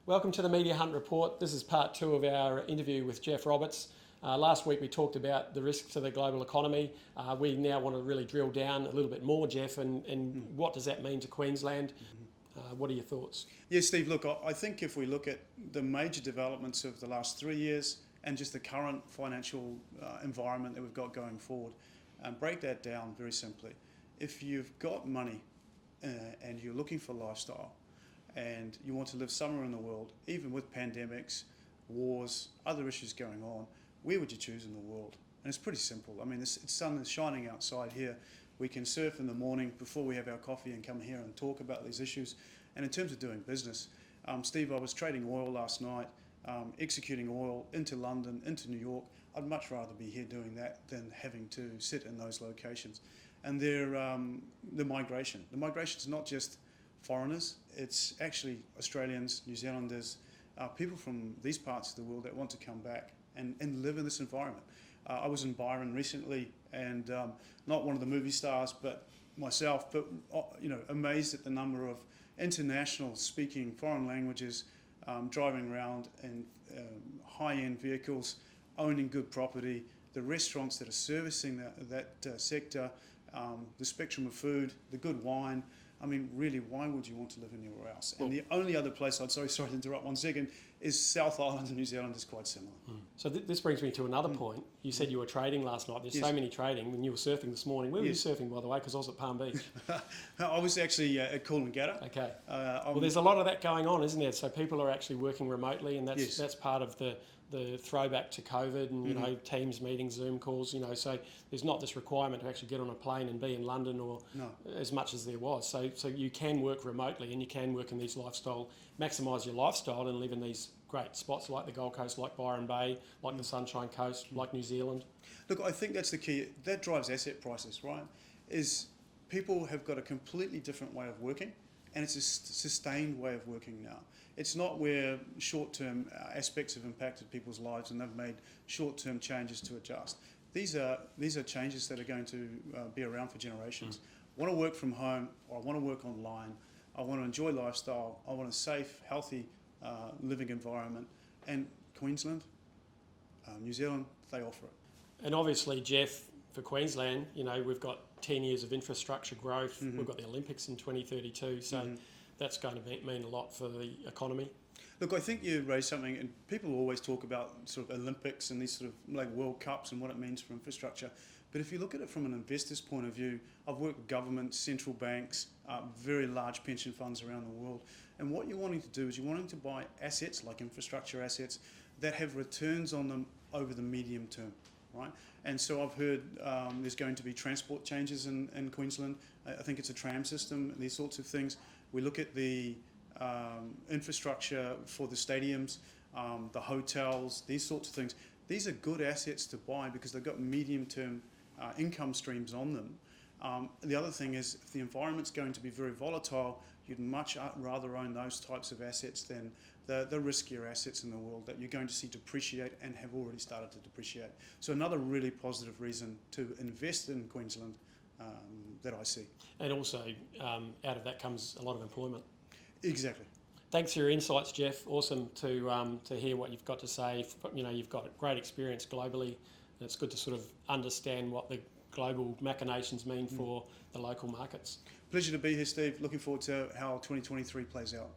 Welcome to the Media Hunt Report. This is part 2 of our interview with Jeff Roberts. Last week we talked about the risks to the global economy. We now want to really drill down a little bit more, Jeff, and what does that mean to Queensland? What are your thoughts? Yeah, Steve, look, I think if we look at the major developments of the last 3 years and just the current financial environment that we've got going forward, and break that down very simply. If you've got money and you're looking for lifestyle and you want to live somewhere in the world, even with pandemics, wars, other issues going on, where would you choose in the world? And it's pretty simple. I mean, the sun is shining outside here. We can surf in the morning before we have our coffee and come here and talk about these issues. And in terms of doing business, Steve, I was trading oil last night, executing oil into London, into New York. I'd much rather be here doing that than having to sit in those locations. And the migration. The migration is not just foreigners, it's actually Australians, New Zealanders, people from these parts of the world that want to come back and live in this environment. I was in Byron recently, and not one of the movie stars, but myself, but amazed at the number of international speaking foreign languages, driving around in high-end vehicles, owning good property, the restaurants that are servicing that sector, the spectrum of food, the good wine. I mean, really, why would you want to live anywhere else? And the only other place, sorry to interrupt 1 second, is South Island in New Zealand is quite similar. So this brings me to another point. You said you were trading last night. There's so many trading, and you were surfing this morning. Where were you surfing, by the way? Because I was at Palm Beach. I was actually at Coolangatta. Okay. Well, there's a lot of that going on, isn't there? So people are actually working remotely, and that's part of the throwback to COVID and Teams meetings, Zoom calls. So there's not this requirement to actually get on a plane and be in London or as much as there was. So you can work remotely and you can work in these maximise your lifestyle and live in these great spots like the Gold Coast, like Byron Bay, like the Sunshine Coast, like New Zealand. Look, I think that's the key. That drives asset prices, right? Is people have got a completely different way of working, and it's a sustained way of working now. It's not where short-term aspects have impacted people's lives and they've made short-term changes to adjust. These are changes that are going to be around for generations. I want to work from home, or I want to work online. I want to enjoy lifestyle. I want a safe, healthy living environment. And Queensland, New Zealand, they offer it. And obviously, Jeff, for Queensland, we've got 10 years of infrastructure growth. We've got the Olympics in 2032. So that's going to mean a lot for the economy. Look, I think you raised something, and people always talk about sort of Olympics and these sort of like World Cups and what it means for infrastructure. But if you look at it from an investor's point of view, I've worked with governments, central banks, very large pension funds around the world. And what you're wanting to do is you're wanting to buy assets like infrastructure assets that have returns on them over the medium term, right? And so I've heard there's going to be transport changes in Queensland. I think it's a tram system, these sorts of things. We look at the infrastructure for the stadiums, the hotels, these sorts of things. These are good assets to buy because they've got medium-term income streams on them. The other thing is, if the environment's going to be very volatile, you'd much rather own those types of assets than the riskier assets in the world that you're going to see depreciate and have already started to depreciate. So another really positive reason to invest in Queensland that I see. And also, out of that comes a lot of employment. Exactly. Thanks for your insights, Jeff. Awesome to hear what you've got to say. You've got great experience globally, and it's good to sort of understand what the global machinations mean for the local markets. Pleasure to be here, Steve. Looking forward to how 2023 plays out.